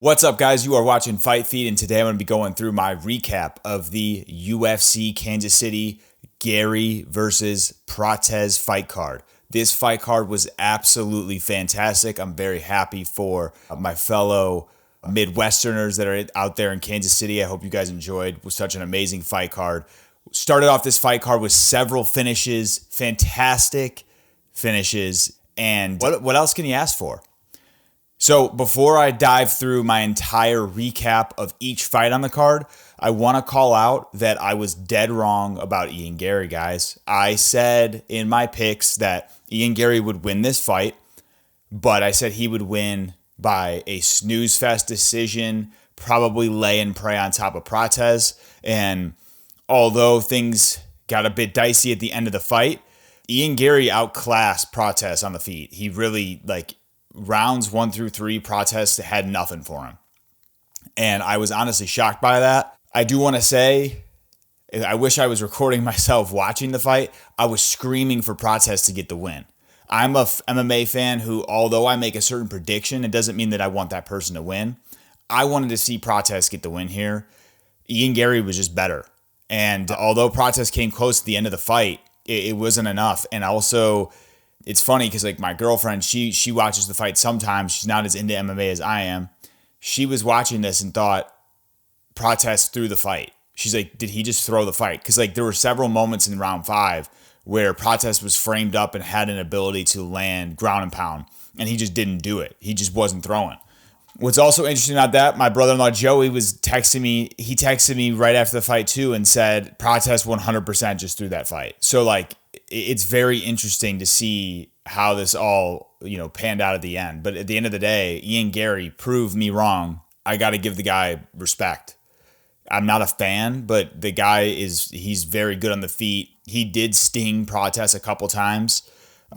What's up, guys? You are watching Fight Feed, and today I'm going to be going through my recap of the UFC Kansas City Garry versus Prates fight card. This fight card was absolutely fantastic. I'm very happy for my fellow Midwesterners that are out there in Kansas City. I hope you guys enjoyed. It was such an amazing fight card. Started off this fight card with several finishes, fantastic finishes, and what else can you ask for? So before I dive through my entire recap of each fight on the card, I want to call out that I was dead wrong about Ian Garry, guys. I said in my picks that Ian Garry would win this fight, but I said he would win by a snooze fest decision, probably lay and pray on top of Prates. And although things got a bit dicey at the end of the fight, Ian Garry outclassed Prates on the feet. He really, rounds 1 through 3, Prates had nothing for him. And I was honestly shocked by that. I do want to say, I wish I was recording myself watching the fight. I was screaming for Prates to get the win. I'm a MMA fan who, although I make a certain prediction, it doesn't mean that I want that person to win. I wanted to see Prates get the win here. Ian Garry was just better. And although Prates came close at the end of the fight, it wasn't enough. And also, it's funny because my girlfriend, she watches the fight sometimes. She's not as into MMA as I am. She was watching this and thought Prates threw the fight. She's like, did he just throw the fight? Because there were several moments in round 5 where Prates was framed up and had an ability to land ground and pound, and he just didn't do it. He just wasn't throwing. What's also interesting about that, my brother-in-law Joey was texting me. He texted me right after the fight too and said Prates 100% just threw that fight. So it's very interesting to see how this all, panned out at the end. But at the end of the day, Ian Garry proved me wrong. I got to give the guy respect. I'm not a fan, but the guy he's very good on the feet. He did sting Prates a couple times.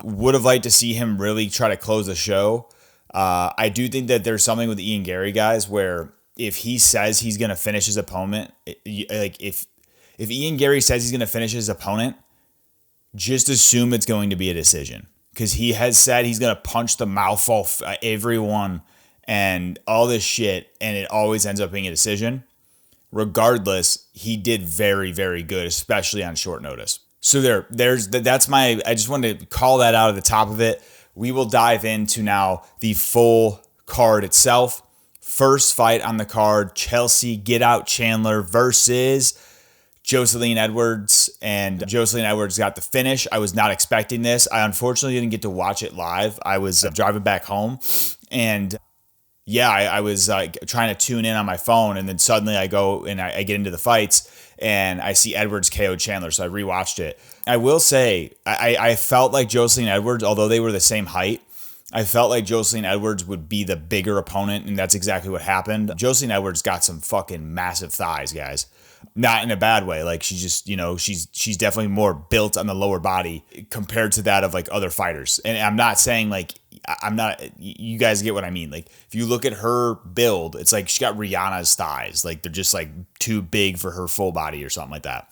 Would have liked to see him really try to close the show. I do think that there's something with Ian Garry, guys, where if he says he's going to finish his opponent, if Ian Garry says he's going to finish his opponent, just assume it's going to be a decision, because he has said he's going to punch the mouth off everyone and all this shit, and it always ends up being a decision. Regardless, he did very, very good, especially on short notice. So I just wanted to call that out at the top of it. We will dive into now the full card itself. First fight on the card, Chelsea Get Out Chandler versus Jocelyn Edwards, and Jocelyn Edwards got the finish. I was not expecting this. I unfortunately didn't get to watch it live. I was driving back home, and I was trying to tune in on my phone, and then suddenly I go and I get into the fights, and I see Edwards KO Chandler, so I rewatched it. I will say, I felt like Jocelyn Edwards, although they were the same height, I felt like Jocelyn Edwards would be the bigger opponent, and that's exactly what happened. Jocelyn Edwards got some fucking massive thighs, guys. Not in a bad way. She's just, she's definitely more built on the lower body compared to that of other fighters. And I'm not saying you guys get what I mean. If you look at her build, it's she got Rihanna's thighs. They're just too big for her full body or something like that.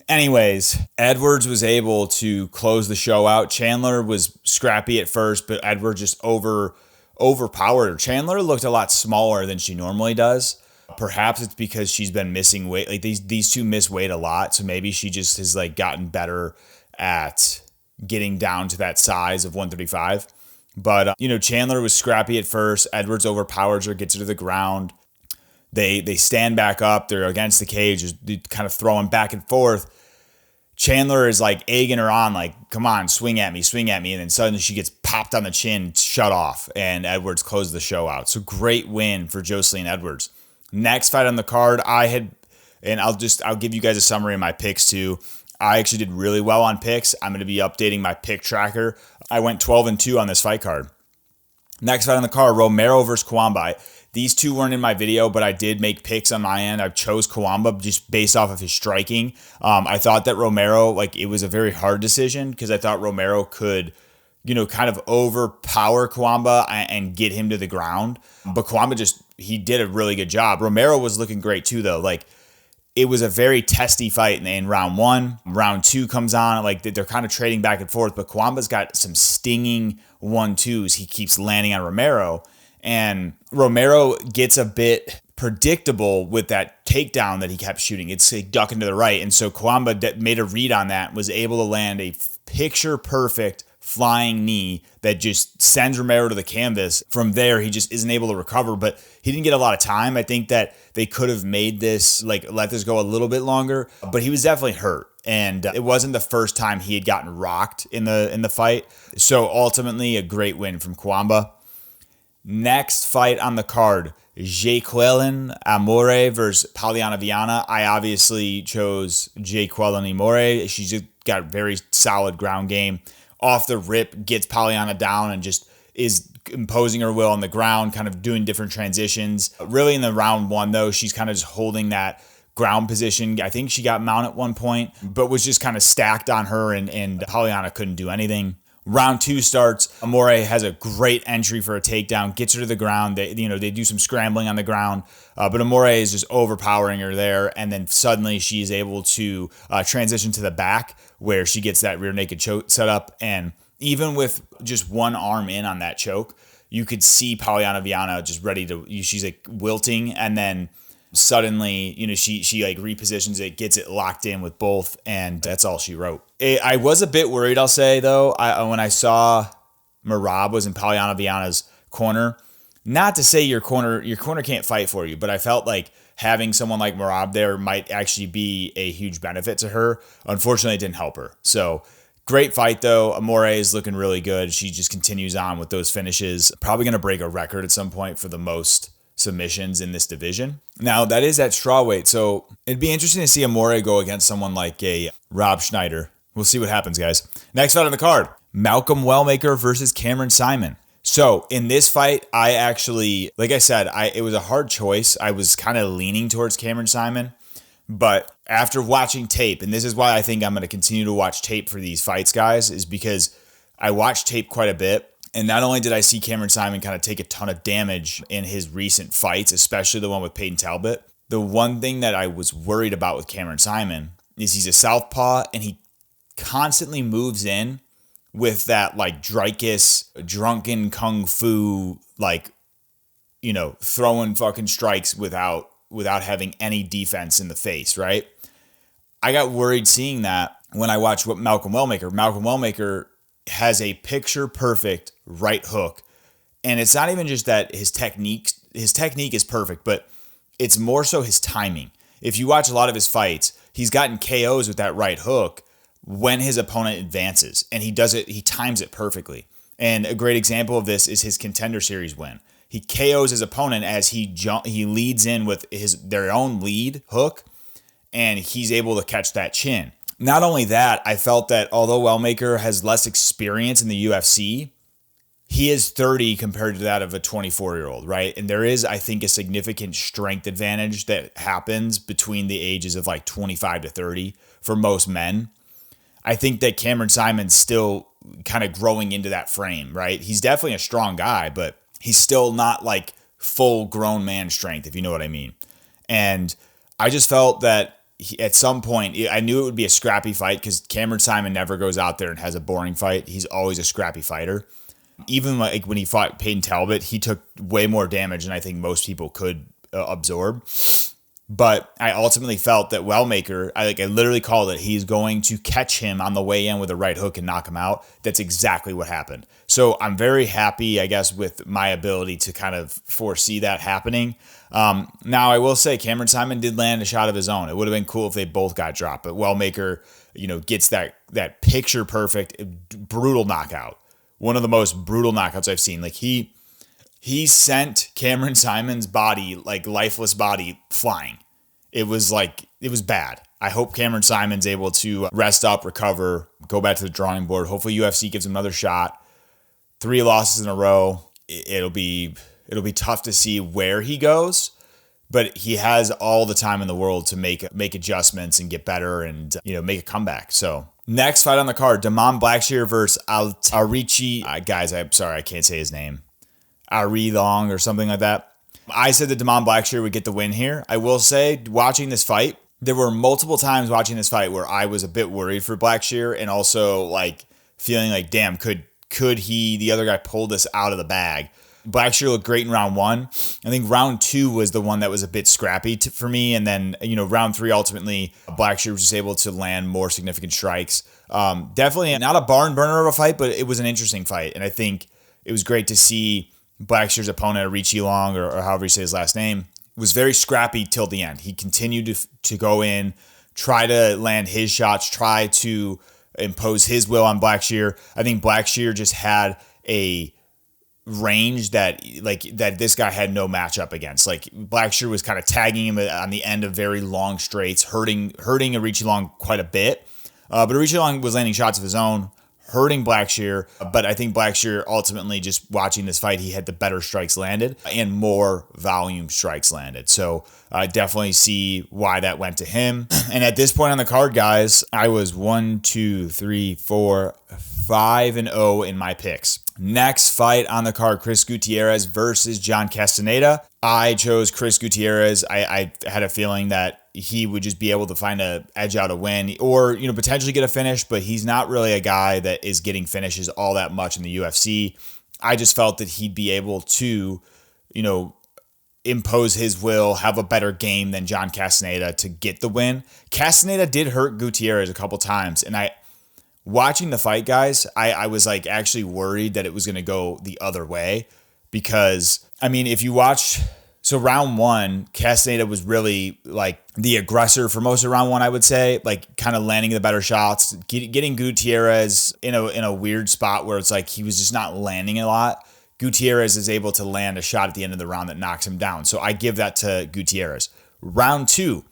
Anyways, Edwards was able to close the show out. Chandler was scrappy at first, but Edwards just overpowered her. Chandler looked a lot smaller than she normally does. Perhaps it's because she's been missing weight. These two miss weight a lot, so maybe she just has gotten better at getting down to that size of 135. But Chandler was scrappy at first. Edwards overpowers her, gets her to the ground. They stand back up. They're against the cage, just kind of throwing back and forth. Chandler is egging her on, come on, swing at me. And then suddenly she gets popped on the chin, shut off, and Edwards closed the show out. So great win for Jocelyn Edwards. Next fight on the card, I'll give you guys a summary of my picks too. I actually did really well on picks. I'm going to be updating my pick tracker. I went 12-2 on this fight card. Next fight on the card, Romero versus Kawamba. These two weren't in my video, but I did make picks on my end. I chose Kawamba just based off of his striking. I thought that Romero, it was a very hard decision because I thought Romero could, kind of overpower Kawamba and get him to the ground. But Kawamba he did a really good job. Romero was looking great too, though. It was a very testy fight in round 1. Round 2 comes on. They're kind of trading back and forth, but Kawamba's got some stinging 1-2s he keeps landing on Romero. And Romero gets a bit predictable with that takedown that he kept shooting. It's a duck into the right. And so Kwamba made a read on that, was able to land a picture perfect flying knee that just sends Romero to the canvas. From there, he just isn't able to recover, but he didn't get a lot of time. I think that they could have made this, like, let this go a little bit longer, but he was definitely hurt. And it wasn't the first time he had gotten rocked in the fight. So ultimately, a great win from Kwamba. Next fight on the card, Jaqueline Amore versus Pauliana Viana. I obviously chose Jaqueline Amore. She's just got a very solid ground game. Off the rip, gets Pauliana down and just is imposing her will on the ground, kind of doing different transitions. Really in the round one, though, she's kind of just holding that ground position. I think she got mount at one point, but was just kind of stacked on her, and Pauliana couldn't do anything. Round two starts. Amore has a great entry for a takedown, gets her to the ground. They do some scrambling on the ground, but Amore is just overpowering her there. And then suddenly she's able to transition to the back where she gets that rear naked choke set up. And even with just one arm in on that choke, you could see Pauliana Viana just ready to, she's like wilting, and then suddenly, she like repositions it, gets it locked in with both, and that's all she wrote. I was a bit worried, I'll say, though, when I saw Merab was in Pauliana Viana's corner. Not to say your corner can't fight for you, but I felt like having someone like Merab there might actually be a huge benefit to her. Unfortunately, it didn't help her. So great fight, though. Amore is looking really good. She just continues on with those finishes. Probably going to break a record at some point for the most submissions in this division. Now, that is at strawweight, so it'd be interesting to see Amore go against someone like a Rob Schneider. We'll see what happens, guys. Next fight on the card, Malcolm Wellmaker versus Cameron Simon. So in this fight, I actually, like I said, it was a hard choice. I was kind of leaning towards Cameron Simon, but after watching tape, and this is why I think I'm going to continue to watch tape for these fights, guys, is because I watched tape quite a bit. And not only did I see Cameron Simon kind of take a ton of damage in his recent fights, especially the one with Peyton Talbot, the one thing that I was worried about with Cameron Simon is he's a southpaw, and he constantly moves in with that like Dreykus drunken kung fu, like, throwing fucking strikes without having any defense in the face, right? I got worried seeing that when I watched Malcolm Wellmaker. Malcolm Wellmaker has a picture perfect right hook, and it's not even just that his technique is perfect, but it's more so his timing. If you watch a lot of his fights, he's gotten KOs with that right hook when his opponent advances, and he times it perfectly. And a great example of this is his Contender Series win. He KOs his opponent as he leads in with their own lead hook, and he's able to catch that chin. Not only that, I felt that although Wellmaker has less experience in the UFC, he is 30 compared to that of a 24-year-old, right? And there is, I think, a significant strength advantage that happens between the ages of like 25 to 30 for most men. I think that Cameron Simon's still kind of growing into that frame, right? He's definitely a strong guy, but he's still not like full grown man strength, if you know what I mean. And I just felt that at some point, I knew it would be a scrappy fight because Cameron Simon never goes out there and has a boring fight. He's always a scrappy fighter. Even like when he fought Peyton Talbot, he took way more damage than I think most people could absorb. But I ultimately felt that Wellmaker, I literally called it, he's going to catch him on the way in with a right hook and knock him out. That's exactly what happened. So I'm very happy, I guess, with my ability to kind of foresee that happening. Now, I will say Cameron Simon did land a shot of his own. It would have been cool if they both got dropped. But Wellmaker, gets that picture perfect, brutal knockout. One of the most brutal knockouts I've seen. Like he sent Cameron Simon's body, like lifeless body, flying. It was bad. I hope Cameron Simon's able to rest up, recover, go back to the drawing board. Hopefully UFC gives him another shot. 3 losses in a row. It'll be tough to see where he goes, but he has all the time in the world to make adjustments and get better and make a comeback. So next fight on the card, Damon Blackshear versus Arichi. Guys, I'm sorry, I can't say his name. Ari Long or something like that. I said that Damon Blackshear would get the win here. I will say, watching this fight, there were multiple times watching this fight where I was a bit worried for Blackshear and also like feeling like, damn, could the other guy pull this out of the bag? Blackshear looked great in round 1. I think round 2 was the one that was a bit scrappy for me. And then, round 3, ultimately, Blackshear was just able to land more significant strikes. Definitely not a barn burner of a fight, but it was an interesting fight. And I think it was great to see Blackshear's opponent, Richie Long, or however you say his last name, was very scrappy till the end. He continued to go in, try to land his shots, try to impose his will on Blackshear. I think Blackshear just had a range that this guy had no matchup against. Like, Blackshear was kind of tagging him on the end of very long straights, hurting Richie Long quite a bit. But Richie Long was landing shots of his own, hurting Blackshear. But I think Blackshear, ultimately, just watching this fight, he had the better strikes landed and more volume strikes landed. So I definitely see why that went to him. And at this point on the card, guys, I was 5-0 in my picks. Next fight on the card, Chris Gutierrez versus John Castaneda. I chose Chris Gutierrez. I had a feeling that he would just be able to find a edge out a win, or potentially get a finish, but he's not really a guy that is getting finishes all that much in the UFC. I just felt that he'd be able to, impose his will, have a better game than John Castaneda to get the win. Castaneda did hurt Gutierrez a couple times, and watching the fight, guys, I was actually worried that it was going to go the other way, because if you watch, so round 1, Castaneda was really the aggressor for most of round 1, I would say, kind of landing the better shots, getting Gutierrez in a weird spot where it's he was just not landing a lot. Gutierrez is able to land a shot at the end of the round that knocks him down. So I give that to Gutierrez. Round 2,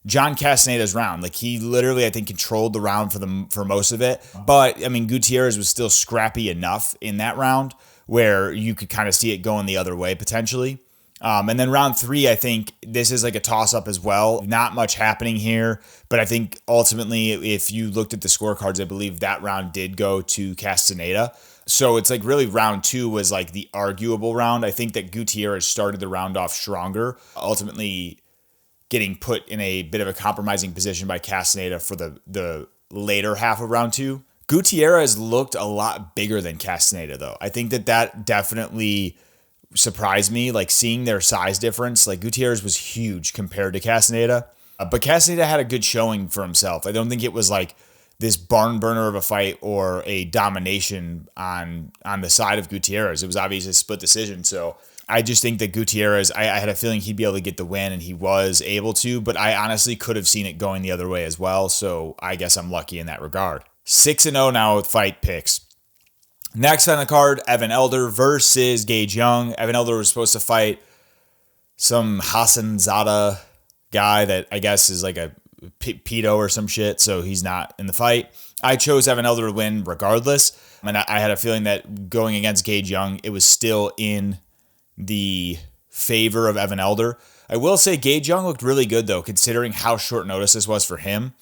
John Castaneda's round. He literally, I think, controlled the round for most of it. But, Gutierrez was still scrappy enough in that round where you could kind of see it going the other way potentially. And then round 3, I think this is a toss-up as well. Not much happening here, but I think ultimately, if you looked at the scorecards, I believe that round did go to Castaneda. So it's really round 2 was the arguable round. I think that Gutierrez started the round off stronger, ultimately getting put in a bit of a compromising position by Castaneda for the later half of round 2. Gutierrez looked a lot bigger than Castaneda, though. I think that definitely surprised me, seeing their size difference. Gutierrez was huge compared to Castaneda, but Castaneda had a good showing for himself. I don't think it was this barn burner of a fight or a domination on the side of Gutierrez. It was obviously a split decision. So I just think that Gutierrez, I had a feeling he'd be able to get the win, and he was able to, but I honestly could have seen it going the other way as well. So I guess I'm lucky in that regard. 6-0 now with fight picks. Next on the card, Evan Elder versus Gage Young. Evan Elder was supposed to fight some Hassan Zada guy that I guess is a pedo or some shit, so he's not in the fight. I chose Evan Elder to win regardless, and I had a feeling that going against Gage Young, it was still in the favor of Evan Elder. I will say Gage Young looked really good, though, considering how short notice this was for him.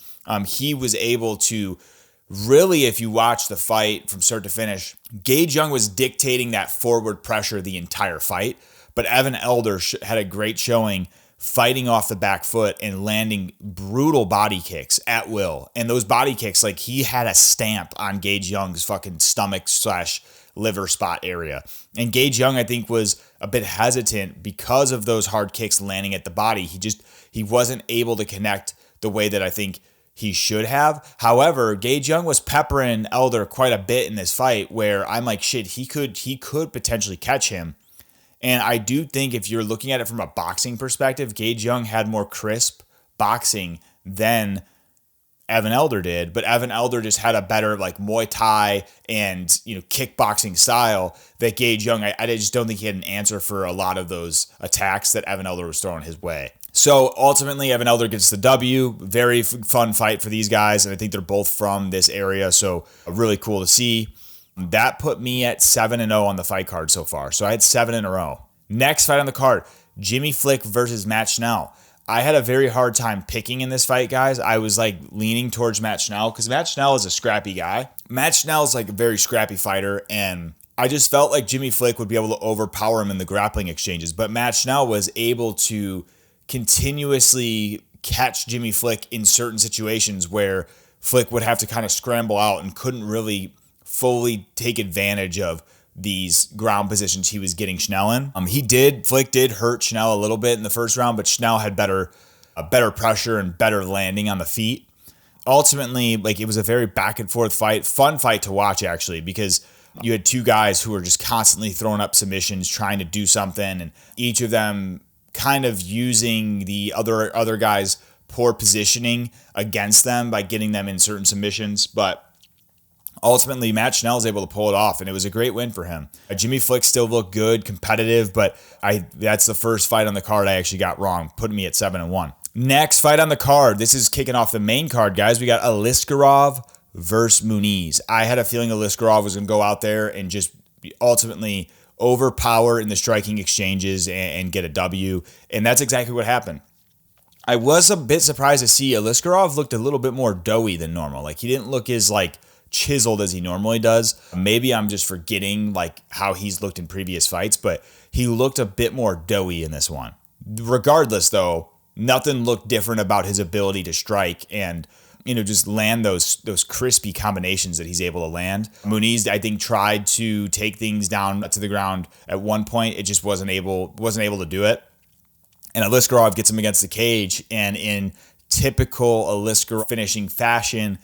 He was able to really, if you watch the fight from start to finish, Gage Young was dictating that forward pressure the entire fight, but Evan Elder had a great showing fighting off the back foot and landing brutal body kicks at will. And those body kicks, he had a stamp on Gage Young's fucking stomach/liver spot area. And Gage Young, I think, was a bit hesitant because of those hard kicks landing at the body. He wasn't able to connect the way that I think he should have. However, Gage Young was peppering Elder quite a bit in this fight, where I'm shit, he could potentially catch him. And I do think if you're looking at it from a boxing perspective, Gage Young had more crisp boxing than Evan Elder did, but Evan Elder just had a better Muay Thai and kickboxing style that Gage Young, I just don't think he had an answer for a lot of those attacks that Evan Elder was throwing his way. So ultimately, Evan Elder gets the W. Very fun fight for these guys, and I think they're both from this area, so really cool to see. That put me at 7-0 on the fight card so far. So I had 7 in a row. Next fight on the card, Jimmy Flick versus Matt Schnell. I had a very hard time picking in this fight, guys. I was leaning towards Matt Schnell because Matt Schnell is a scrappy guy. Matt Schnell is a very scrappy fighter, and I just felt like Jimmy Flick would be able to overpower him in the grappling exchanges. But Matt Schnell was able to continuously catch Jimmy Flick in certain situations where Flick would have to kind of scramble out and couldn't really fully take advantage of these ground positions he was getting Schnell in. Flick did hurt Schnell a little bit in the first round, but Schnell had better pressure and better landing on the feet. Ultimately, like, it was a very back and forth fight, fun fight to watch actually, because you had two guys who were just constantly throwing up submissions, trying to do something, and each of them kind of using the other guy's poor positioning against them by getting them in certain submissions. But ultimately, Matt Schnell was able to pull it off, and it was a great win for him. Jimmy Flick still looked good, competitive, but that's the first fight on the card I actually got wrong, putting me at 7-1. Next fight on the card. This is kicking off the main card, guys. We got Aliskerov versus Muniz. I had a feeling Aliskerov was going to go out there and just ultimately overpower in the striking exchanges and get a W, and that's exactly what happened. I was a bit surprised to see Aliskerov looked a little bit more doughy than normal. Like, he didn't look as chiseled as he normally does. Maybe I'm just forgetting how he's looked in previous fights, but he looked a bit more doughy in this one. Regardless, though, nothing looked different about his ability to strike and just land those crispy combinations that he's able to land. Muniz, I think, tried to take things down to the ground at one point. It just wasn't able to do it. And Aliskerov gets him against the cage, and in typical Aliskerov finishing fashion,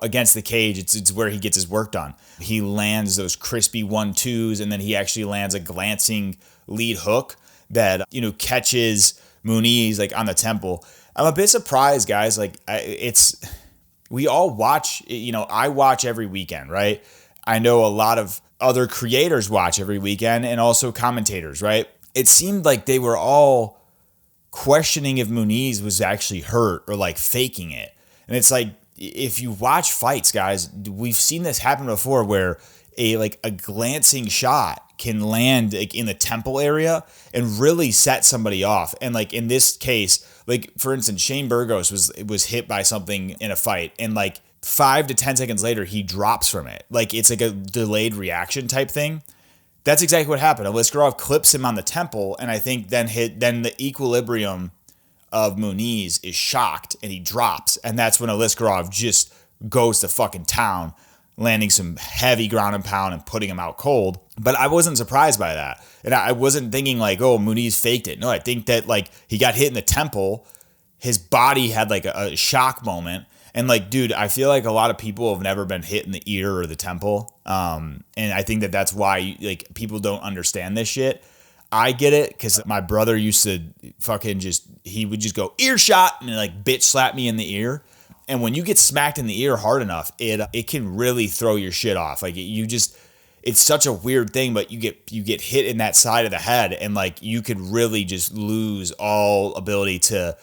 against the cage, it's where he gets his work done. He lands those crispy 1-2s, and then he actually lands a glancing lead hook that, catches Muniz on the temple. I'm a bit surprised, guys. We all watch, I watch every weekend, right? I know a lot of other creators watch every weekend, and also commentators, right? It seemed like they were all questioning if Muniz was actually hurt or faking it. And it's if you watch fights, guys, we've seen this happen before where a glancing shot can land in the temple area and really set somebody off. And in this case, for instance, Shane Burgos was hit by something in a fight, and 5 to 10 seconds later he drops from it. It's a delayed reaction type thing. That's exactly what happened. Aliskerov clips him on the temple, and I think then the equilibrium of Muniz is shocked and he drops, and that's when Aliskerov just goes to fucking town, landing some heavy ground and pound and putting him out cold. But I wasn't surprised by that. And I wasn't thinking oh, Muniz faked it. No, I think that he got hit in the temple. His body had a shock moment. And dude, I feel a lot of people have never been hit in the ear or the temple. And I think that's why people don't understand this shit. I get it, because my brother used to fucking he would just go earshot and bitch slap me in the ear. And when you get smacked in the ear hard enough, it can really throw your shit off. It's such a weird thing, but you get hit in that side of the head, and you could really just lose all ability to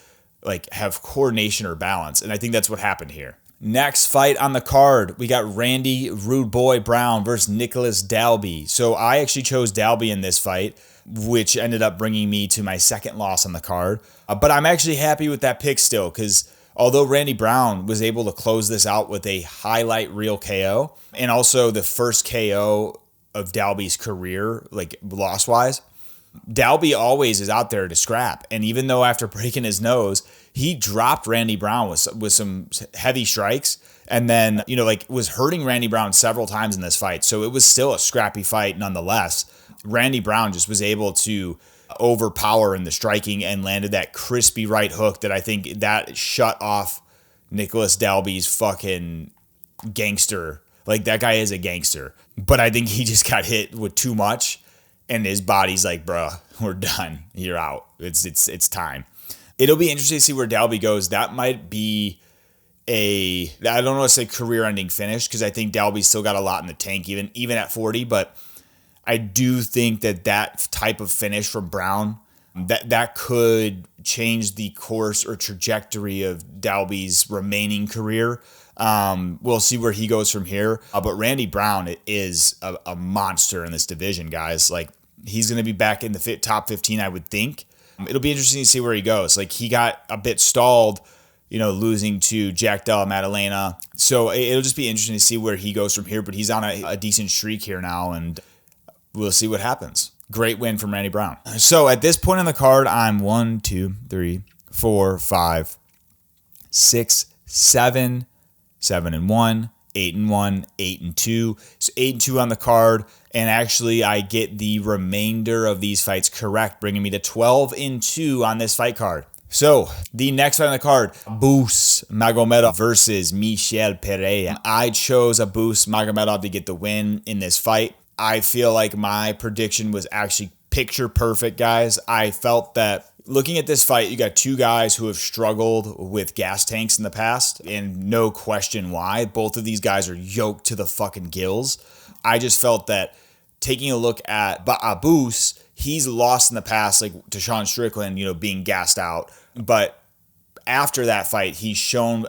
have coordination or balance. And I think that's what happened here. Next fight on the card, we got Randy Rude Boy Brown versus Nicholas Dalby. So I actually chose Dalby in this fight, which ended up bringing me to my second loss on the card. But I'm actually happy with that pick still, because although Randy Brown was able to close this out with a highlight reel KO, and also the first KO of Dalby's career, loss-wise, Dalby always is out there to scrap. And even though after breaking his nose, he dropped Randy Brown with some heavy strikes, and then, was hurting Randy Brown several times in this fight. So it was still a scrappy fight nonetheless. Randy Brown just was able to overpower in the striking and landed that crispy right hook that I think that shut off Nicholas Dalby's fucking gangster. That guy is a gangster. But I think he just got hit with too much, and his body's bruh, we're done. You're out. It's time. It'll be interesting to see where Dalby goes. That might be I don't want to say career-ending finish, because I think Dalby's still got a lot in the tank, even at 40, but I do think that type of finish from Brown, that could change the course or trajectory of Dalby's remaining career. We'll see where he goes from here. But Randy Brown is a monster in this division, guys. He's going to be back in the top 15, I would think. It'll be interesting to see where he goes. He got a bit stalled, losing to Jack Della Maddalena. So it'll just be interesting to see where he goes from here. But he's on a decent streak here now, and we'll see what happens. Great win from Randy Brown. So at this point on the card, I'm 1, 2, 3, 4, 5, 6, 7, 7-1, 8-1, 8-2. So 8-2 on the card. And actually, I get the remainder of these fights correct, bringing me to 12-2 on this fight card. So, the next fight on the card, Abus Magomedov versus Michel Pereira. I chose Abus Magomedov to get the win in this fight. I feel like my prediction was actually picture perfect, guys. I felt that looking at this fight, you got two guys who have struggled with gas tanks in the past, and no question why. Both of these guys are yoked to the fucking gills. I just felt that taking a look at Abus, he's lost in the past, like to Sean Strickland, being gassed out. But after that fight, he's shown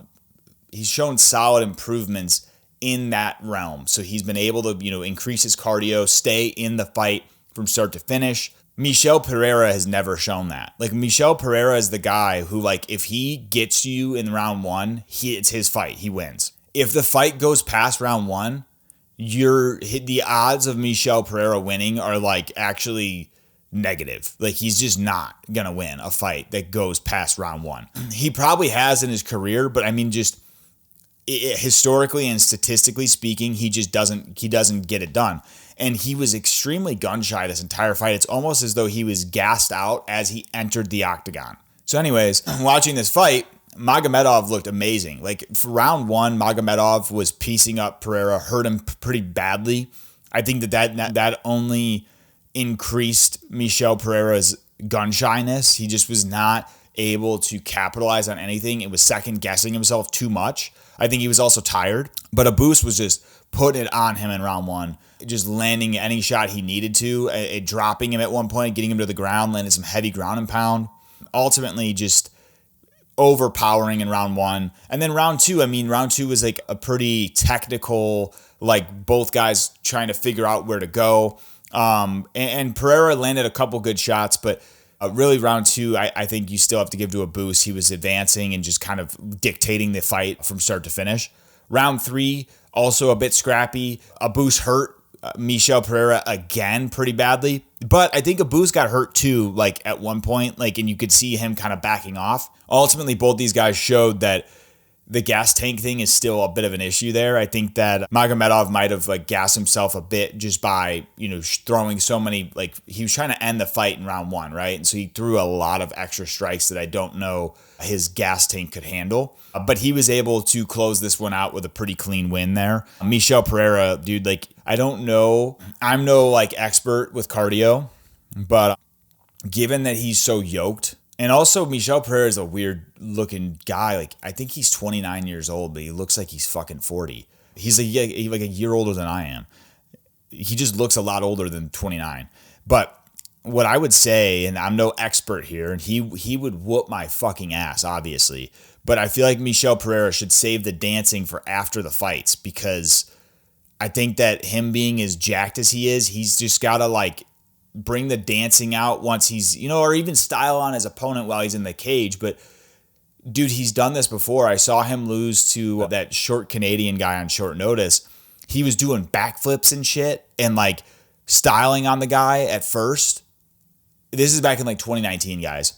solid improvements in that realm. So he's been able to, increase his cardio, stay in the fight from start to finish. Michel Pereira has never shown that. Like, Michel Pereira is the guy who, like, if he gets you in round one, it's his fight. He wins. If the fight goes past round one, the odds of Michel Pereira winning are, like, actually negative. Like, he's just not going to win a fight that goes past round one. He probably has in his career, but I mean, just historically and statistically speaking, he doesn't get it done. And he was extremely gun shy this entire fight. It's almost as though he was gassed out as he entered the octagon. So anyways, watching this fight, Magomedov looked amazing. Like, for round one, Magomedov was piecing up Pereira, hurt him pretty badly. I think that only increased Michel Pereira's gun shyness. He just was not able to capitalize on anything. It was second guessing himself too much. I think he was also tired, but Abus was just putting it on him in round one, just landing any shot he needed to, dropping him at one point, getting him to the ground, landing some heavy ground and pound. Ultimately, just overpowering in round one. And then round two was like a pretty technical, like both guys trying to figure out where to go. And Pereira landed a couple good shots, but really round two, I think you still have to give to Abus. He was advancing and just kind of dictating the fight from start to finish. Round three, also a bit scrappy. Abus hurt Michel Pereira again pretty badly. But I think Abus got hurt too, like at one point, like, and you could see him kind of backing off. Ultimately, both these guys showed that the gas tank thing is still a bit of an issue there. I think that Magomedov might have like gassed himself a bit just by, throwing so many, like he was trying to end the fight in round one, right? And so he threw a lot of extra strikes that I don't know his gas tank could handle. But he was able to close this one out with a pretty clean win there. Michel Pereira, dude, like, I don't know. I'm no like expert with cardio, but given that he's so yoked, and also, Michel Pereira is a weird looking guy. Like, I think he's 29 years old, but he looks like he's fucking 40. He's like a year older than I am. He just looks a lot older than 29. But what I would say, and I'm no expert here, and he would whoop my fucking ass, obviously. But I feel like Michel Pereira should save the dancing for after the fights, because I think that him being as jacked as he is, he's just got to like bring the dancing out once he's, or even style on his opponent while he's in the cage. But dude, he's done this before. I saw him lose to that short Canadian guy on short notice. He was doing backflips and shit and like styling on the guy at first. This is back in like 2019, guys,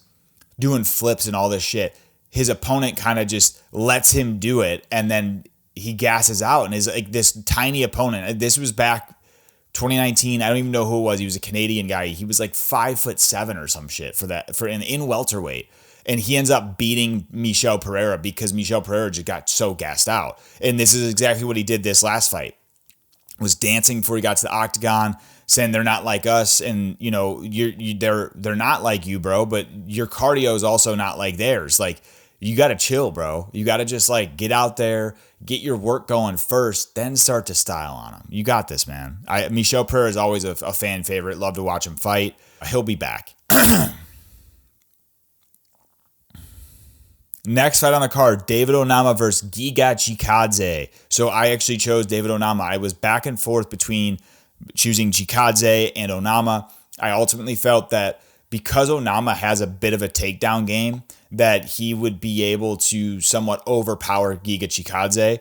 doing flips and all this shit. His opponent kind of just lets him do it, and then he gasses out, and is like this tiny opponent. This was back 2019, I don't even know who it was. He was a Canadian guy. He was like 5'7" or some shit in welterweight. And he ends up beating Michel Pereira because Michel Pereira just got so gassed out. And this is exactly what he did this last fight. Was dancing before he got to the octagon, saying they're not like us, and they're not like you, bro, but your cardio is also not like theirs. Like, you got to chill, bro. You got to just like get out there, get your work going first, then start to style on him. You got this, man. Michel Pereira is always a fan favorite. Love to watch him fight. He'll be back. Next fight on the card, David Onama versus Giga Chikadze. So I actually chose David Onama. I was back and forth between choosing Chikadze and Onama. I ultimately felt that because Onama has a bit of a takedown game, that he would be able to somewhat overpower Giga Chikadze.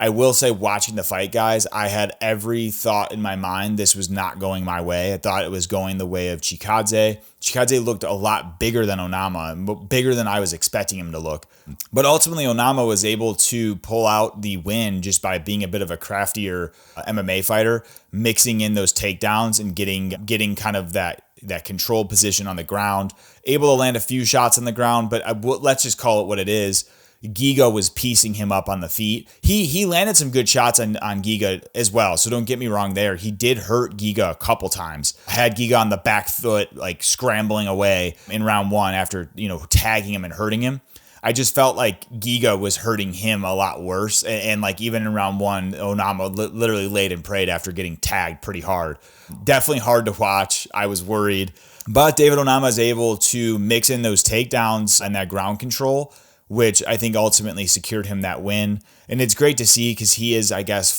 I will say, watching the fight, guys, I had every thought in my mind this was not going my way. I thought it was going the way of Chikadze. Chikadze looked a lot bigger than Onama, bigger than I was expecting him to look. But ultimately, Onama was able to pull out the win just by being a bit of a craftier MMA fighter, mixing in those takedowns and getting kind of that controlled position on the ground, able to land a few shots on the ground, but let's just call it what it is. Giga was piecing him up on the feet. He landed some good shots on Giga as well, so don't get me wrong there. He did hurt Giga a couple times. Had Giga on the back foot, like scrambling away in round 1 after, tagging him and hurting him. I just felt like Giga was hurting him a lot worse. And like even in round 1, Onama literally laid and prayed after getting tagged pretty hard. Definitely hard to watch. I was worried. But David Onama is able to mix in those takedowns and that ground control, which I think ultimately secured him that win. And it's great to see because he is, I guess,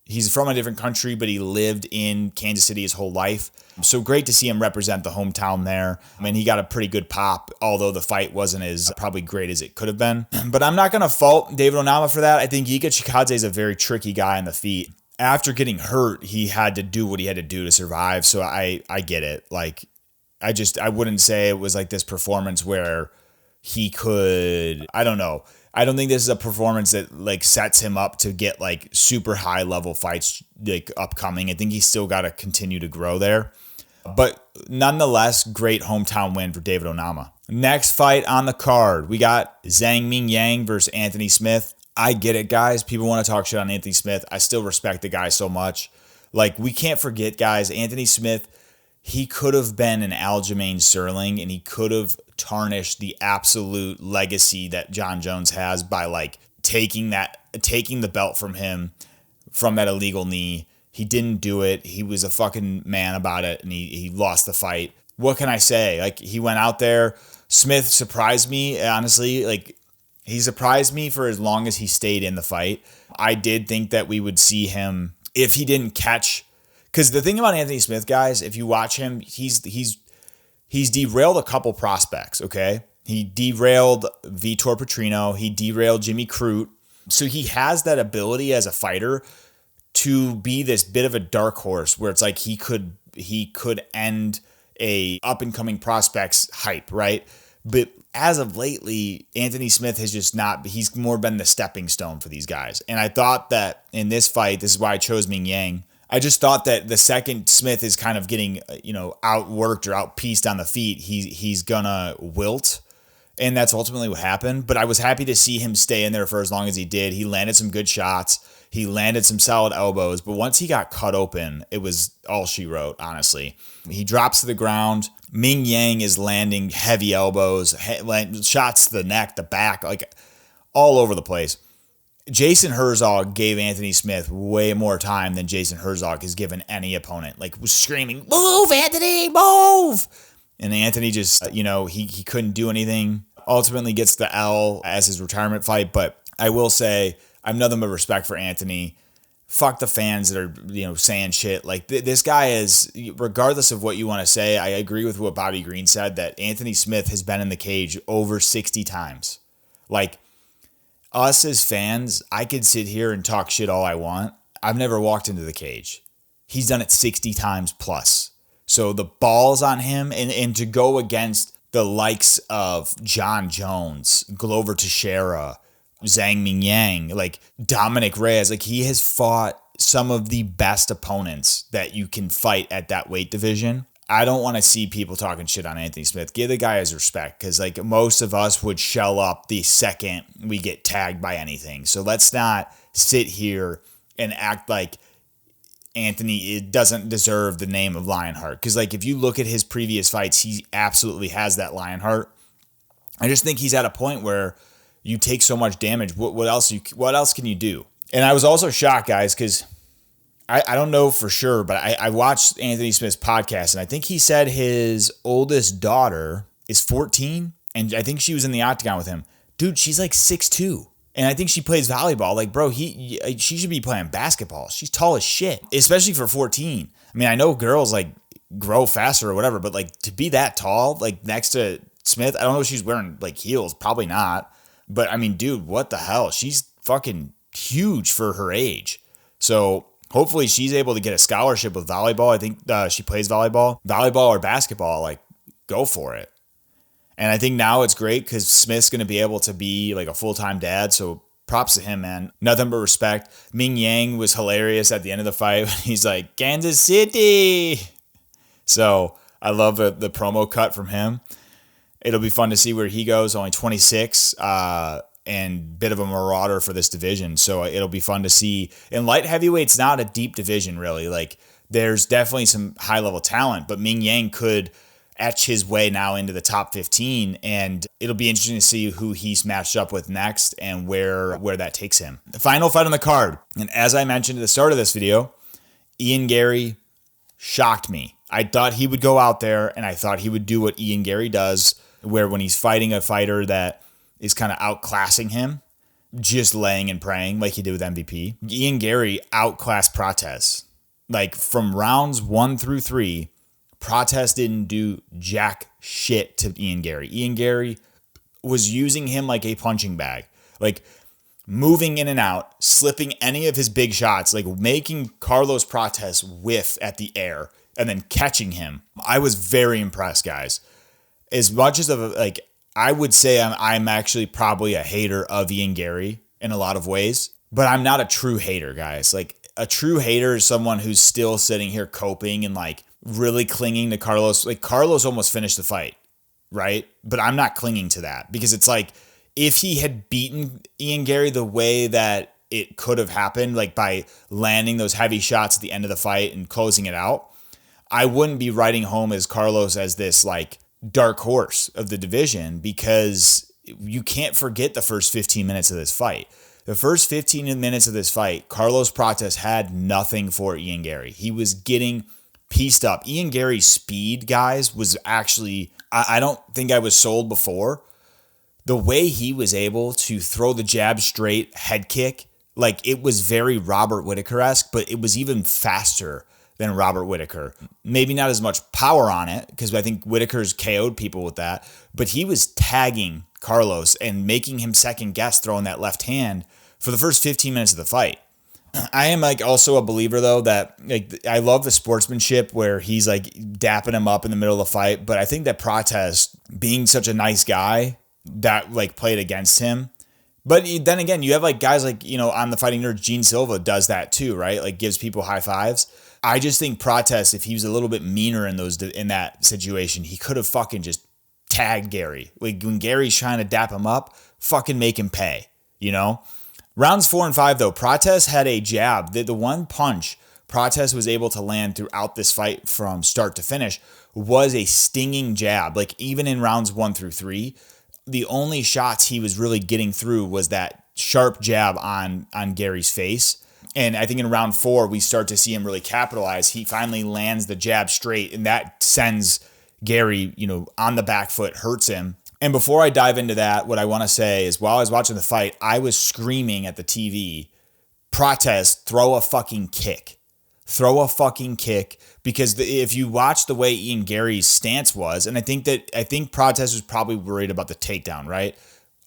he's from a different country, but he lived in Kansas City his whole life. So great to see him represent the hometown there. I mean, he got a pretty good pop, although the fight wasn't as probably great as it could have been. But I'm not going to fault David Onama for that. I think Giga Chikadze is a very tricky guy on the feet. After getting hurt, he had to do what he had to do to survive. So I get it. Like, I wouldn't say it was like this performance where he could, I don't know. I don't think this is a performance that like sets him up to get like super high level fights like upcoming. I think he's still got to continue to grow there. But nonetheless, great hometown win for David Onama. Next fight on the card, we got Zhang Ming Yang versus Anthony Smith. I get it, guys. People want to talk shit on Anthony Smith. I still respect the guy so much. Like, we can't forget, guys, Anthony Smith, he could have been an Aljamain Sterling, and he could have tarnished the absolute legacy that John Jones has by like taking the belt from him from that illegal knee. He didn't do it. He was a fucking man about it, and he lost the fight. What can I say? Like, he went out there. Smith surprised me, honestly. Like, he surprised me for as long as he stayed in the fight. I did think that we would see him if he didn't catch. Because the thing about Anthony Smith, guys, if you watch him, he's derailed a couple prospects, okay? He derailed Vitor Petrino. He derailed Jimmy Crute. So he has that ability as a fighter to be this bit of a dark horse where it's like he could end a up-and-coming prospect's hype, right? But as of lately, Anthony Smith has just not, he's more been the stepping stone for these guys. And I thought that in this fight, this is why I chose Ming Yang, I just thought that the second Smith is kind of getting, outworked or outpieced on the feet, he's gonna wilt. And that's ultimately what happened. But I was happy to see him stay in there for as long as he did. He landed some good shots. He landed some solid elbows. But once he got cut open, it was all she wrote, honestly. He drops to the ground. Ming Yang is landing heavy elbows, shots to the neck, the back, like all over the place. Jason Herzog gave Anthony Smith way more time than Jason Herzog has given any opponent. Like, was screaming, "Move, Anthony, move!" And Anthony just, he couldn't do anything. Ultimately gets the L as his retirement fight. But I will say, I have nothing but respect for Anthony. Fuck the fans that are, saying shit. Like, this guy is, regardless of what you want to say, I agree with what Bobby Green said, that Anthony Smith has been in the cage over 60 times. Like, us as fans, I could sit here and talk shit all I want. I've never walked into the cage. He's done it 60 times plus. So the balls on him, and to go against the likes of John Jones, Glover Teixeira, Zhang Ming Yang, like Dominic Reyes, like he has fought some of the best opponents that you can fight at that weight division. I don't want to see people talking shit on Anthony Smith. Give the guy his respect, because like most of us would shell up the second we get tagged by anything. So let's not sit here and act like Anthony doesn't deserve the name of Lionheart. Because like if you look at his previous fights, he absolutely has that Lionheart. I just think he's at a point where you take so much damage. What else can you do? And I was also shocked, guys, because I don't know for sure, but I watched Anthony Smith's podcast, and I think he said his oldest daughter is 14, and I think she was in the octagon with him. Dude, she's like 6'2", and I think she plays volleyball. Like, bro, she should be playing basketball. She's tall as shit, especially for 14. I mean, I know girls, like, grow faster or whatever, but, like, to be that tall, like, next to Smith, I don't know if she's wearing, like, heels. Probably not. But, I mean, dude, what the hell? She's fucking huge for her age. So hopefully she's able to get a scholarship with volleyball. I think she plays volleyball or basketball. Like, go for it. And I think now it's great because Smith's going to be able to be like a full-time dad. So props to him, man. Nothing but respect. Ming Yang was hilarious at the end of the fight. He's like, Kansas City. So I love the promo cut from him. It'll be fun to see where he goes. Only 26 and bit of a marauder for this division. So it'll be fun to see. And light heavyweight's not a deep division, really. Like, there's definitely some high-level talent, but Ming Yang could etch his way now into the top 15, and it'll be interesting to see who he's matched up with next and where that takes him. The final fight on the card, and as I mentioned at the start of this video, Ian Garry shocked me. I thought he would go out there, and I thought he would do what Ian Garry does, where when he's fighting a fighter that is kind of outclassing him, just laying and praying like he did with MVP. Ian Garry outclassed Prates. Like, from rounds 1 through 3, Prates didn't do jack shit to Ian Garry. Ian Garry was using him like a punching bag, like moving in and out, slipping any of his big shots, like making Carlos Prates whiff at the air and then catching him. I was very impressed, guys. As much as I would say I'm actually probably a hater of Ian Garry in a lot of ways, but I'm not a true hater, guys. Like, a true hater is someone who's still sitting here coping and like really clinging to Carlos. Like, Carlos almost finished the fight, right? But I'm not clinging to that because it's like, if he had beaten Ian Garry the way that it could have happened, like by landing those heavy shots at the end of the fight and closing it out, I wouldn't be writing home as Carlos as this like dark horse of the division, because you can't forget the first 15 minutes of this fight. The first 15 minutes of this fight, Carlos Prates had nothing for Ian Garry. He was getting pieced up. Ian Garry's speed, guys, was actually, I don't think I was sold before. The way he was able to throw the jab straight, head kick, like, it was very Robert Whittaker-esque, but it was even faster than Robert Whittaker. Maybe not as much power on it, because I think Whittaker's KO'd people with that, but he was tagging Carlos and making him second guess throwing that left hand for the first 15 minutes of the fight. I am like also a believer though that like I love the sportsmanship where he's like dapping him up in the middle of the fight, but I think that Prates, being such a nice guy, that like played against him. But then again, you have like guys like, you know, on the Fighting Nerds, Gene Silva does that too, right? Like, gives people high fives. I just think Prates, if he was a little bit meaner in that situation, he could have fucking just tagged Garry. Like, when Gary's trying to dap him up, fucking make him pay, you know? Rounds 4 and 5, though, Prates had a jab. The one punch Prates was able to land throughout this fight from start to finish was a stinging jab. Like, even in rounds 1 through 3, the only shots he was really getting through was that sharp jab on Gary's face. And I think in round 4, we start to see him really capitalize. He finally lands the jab straight, and that sends Garry, you know, on the back foot, hurts him. And before I dive into that, what I want to say is, while I was watching the fight, I was screaming at the TV, Prates, throw a fucking kick. Throw a fucking kick, because if you watch the way Ian Garry's stance was, and I think Prates was probably worried about the takedown, right?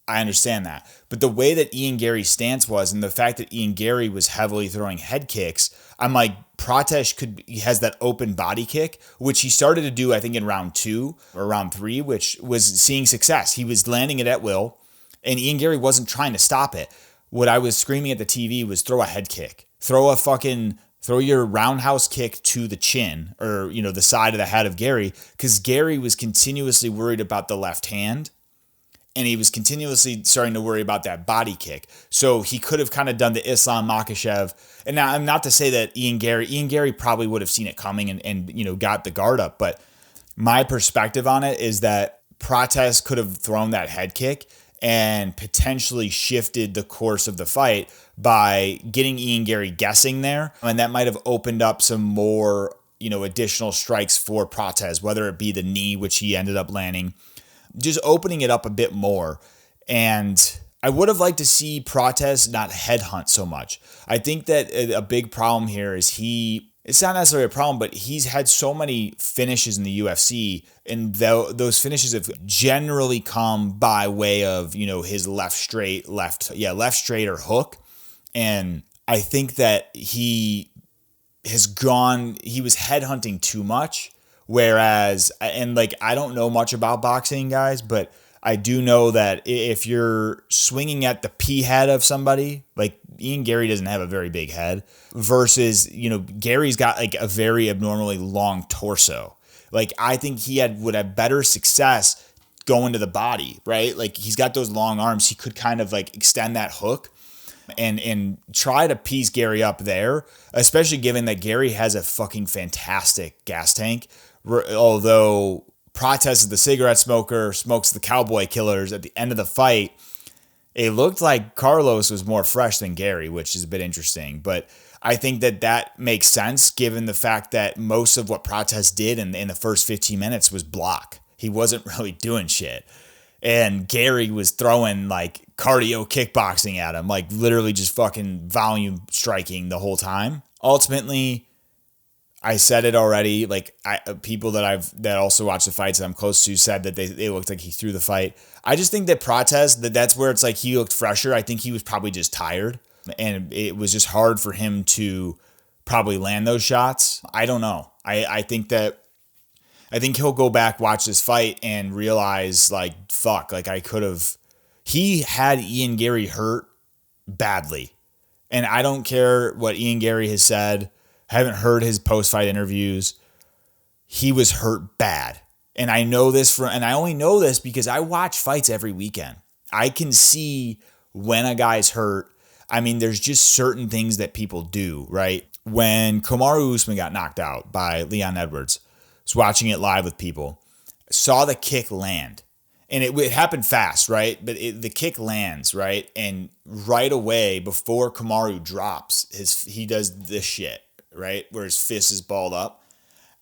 I understand that. But the way that Ian Garry's stance was, and the fact that Ian Garry was heavily throwing head kicks, I'm like, Prates has that open body kick, which he started to do, I think, in round 2 or round 3, which was seeing success. He was landing it at will, and Ian Garry wasn't trying to stop it. What I was screaming at the TV was, throw a head kick. Throw your roundhouse kick to the chin, or, you know, the side of the head of Garry, because Garry was continuously worried about the left hand, and he was continuously starting to worry about that body kick. So he could have kind of done the Islam Makhachev. And now, I'm not to say that Ian Garry probably would have seen it coming and you know, got the guard up. But my perspective on it is that Prates could have thrown that head kick and potentially shifted the course of the fight by getting Ian Garry guessing there. And that might have opened up some more, you know, additional strikes for Prates, whether it be the knee, which he ended up landing, just opening it up a bit more. And I would have liked to see Prates not headhunt so much. I think that a big problem here is it's not necessarily a problem, but he's had so many finishes in the UFC, and those finishes have generally come by way of, you know, his left straight or hook. And I think that he was headhunting too much. Whereas, and like, I don't know much about boxing, guys, but I do know that if you're swinging at the pea head of somebody, like Ian Garry doesn't have a very big head versus, Gary's got like a very abnormally long torso. Like, I think would have better success going to the body, right? Like, he's got those long arms. He could kind of like extend that hook and try to piece Garry up there, especially given that Garry has a fucking fantastic gas tank. Although Prates is the cigarette smoker, smokes the cowboy killers at the end of the fight, it looked like Carlos was more fresh than Garry, which is a bit interesting. But I think that makes sense given the fact that most of what Prates did in the first 15 minutes was block. He wasn't really doing shit. And Garry was throwing like cardio kickboxing at him, like literally just fucking volume striking the whole time. Ultimately, I said it already. Like, people that also watch the fights that I'm close to said that they looked like he threw the fight. I just think that Prates, that's where it's like he looked fresher. I think he was probably just tired, and it was just hard for him to probably land those shots. I don't know. I think he'll go back, watch this fight, and realize, like, fuck, like he had Ian Garry hurt badly. And I don't care what Ian Garry has said. I haven't heard his post-fight interviews. He was hurt bad. And I know this and I only know this because I watch fights every weekend. I can see when a guy's hurt. I mean, there's just certain things that people do, right? When Kamaru Usman got knocked out by Leon Edwards, I was watching it live with people, saw the kick land. And it happened fast, right? But the kick lands, right? And right away, before Kamaru drops, he does this shit, right? Where his fist is balled up.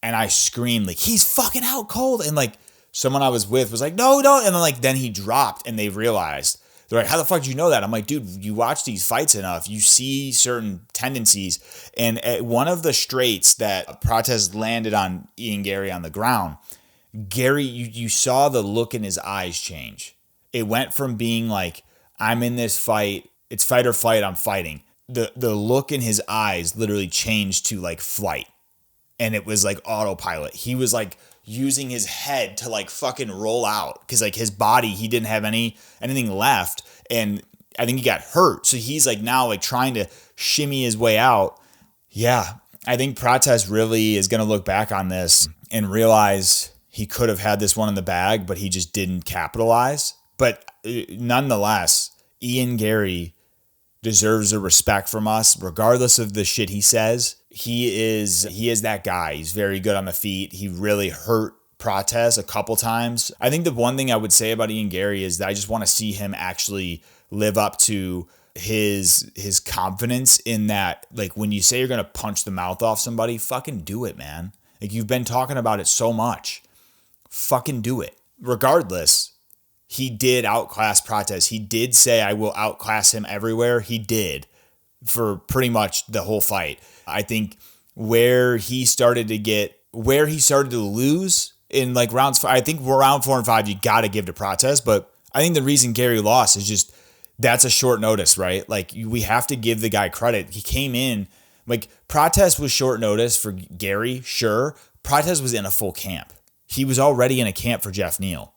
And I screamed, like, he's fucking out cold. And, like, someone I was with was like, no, don't. And then he dropped, and they realized. They're like, how the fuck did you know that? I'm like, dude, you watch these fights enough. You see certain tendencies. And at one of the straights that Prates landed on Ian Garry on the ground, Garry, you saw the look in his eyes change. It went from being like, I'm in this fight, it's fight or flight, I'm fighting. The look in his eyes literally changed to like flight. And it was like autopilot. He was like using his head to like fucking roll out because like his body, he didn't have anything left. And I think he got hurt. So he's like now like trying to shimmy his way out. Yeah, I think Prates really is going to look back on this and realize he could have had this one in the bag, but he just didn't capitalize. But nonetheless, Ian Garry deserves a respect from us, regardless of the shit he says. He is that guy. He's very good on the feet. He really hurt Prates a couple times. I think the one thing I would say about Ian Garry is that I just want to see him actually live up to his confidence in that, like, when you say you're going to punch the mouth off somebody, fucking do it, man. Like, you've been talking about it so much. Fucking do it. Regardless, he did outclass Prates. He did say, I will outclass him everywhere. He did for pretty much the whole fight. I think where he started to lose in like rounds, I think round 4 and 5, you got to give to Prates. But I think the reason Garry lost is just that's a short notice, right? Like, we have to give the guy credit. He came in, like, Prates was short notice for Garry, sure. Prates was in a full camp. He was already in a camp for Jeff Neal,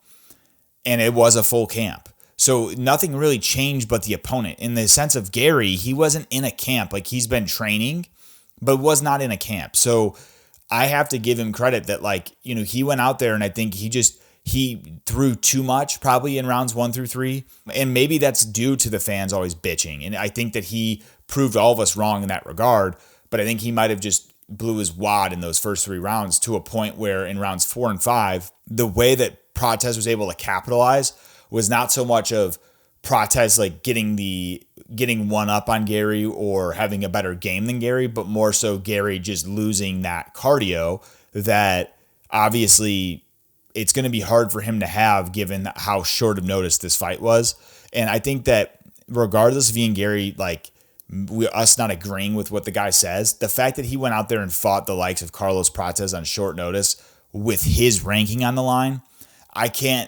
and it was a full camp. So nothing really changed but the opponent. In the sense of Garry, he wasn't in a camp. Like, he's been training, but was not in a camp. So I have to give him credit that, like, he went out there and I think he threw too much probably in rounds 1 through 3. And maybe that's due to the fans always bitching. And I think that he proved all of us wrong in that regard. But I think he might have just blew his wad in those first 3 rounds to a point where in rounds 4 and 5, the way that Prates was able to capitalize was not so much of Prates like getting one up on Garry or having a better game than Garry, but more so Garry just losing that cardio that obviously it's going to be hard for him to have given how short of notice this fight was. And I think that regardless of Ian Garry, like, us not agreeing with what the guy says, the fact that he went out there and fought the likes of Carlos Prates on short notice with his ranking on the line,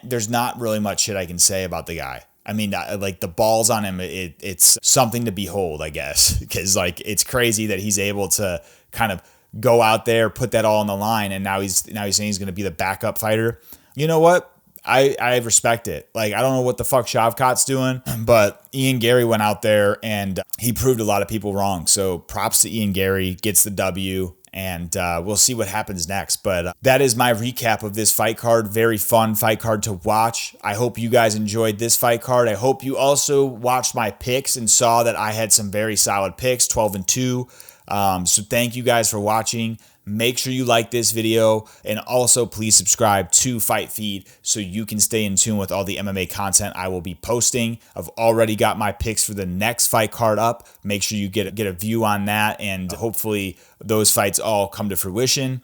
there's not really much shit I can say about the guy. I mean, like the balls on him, it's something to behold, I guess, because like it's crazy that he's able to kind of go out there, put that all on the line, and now he's saying he's going to be the backup fighter. You know what? I respect it. Like, I don't know what the fuck Shavkat's doing, but Ian Garry went out there and he proved a lot of people wrong. So props to Ian Garry, gets the W, and we'll see what happens next. But that is my recap of this fight card. Very fun fight card to watch. I hope you guys enjoyed this fight card. I hope you also watched my picks and saw that I had some very solid picks, 12-2. So thank you guys for watching. Make sure you like this video, and also please subscribe to Fight Feed so you can stay in tune with all the MMA content I will be posting. I've already got my picks for the next fight card up. Make sure you get a view on that, and hopefully those fights all come to fruition.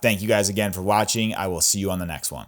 Thank you guys again for watching. I will see you on the next one.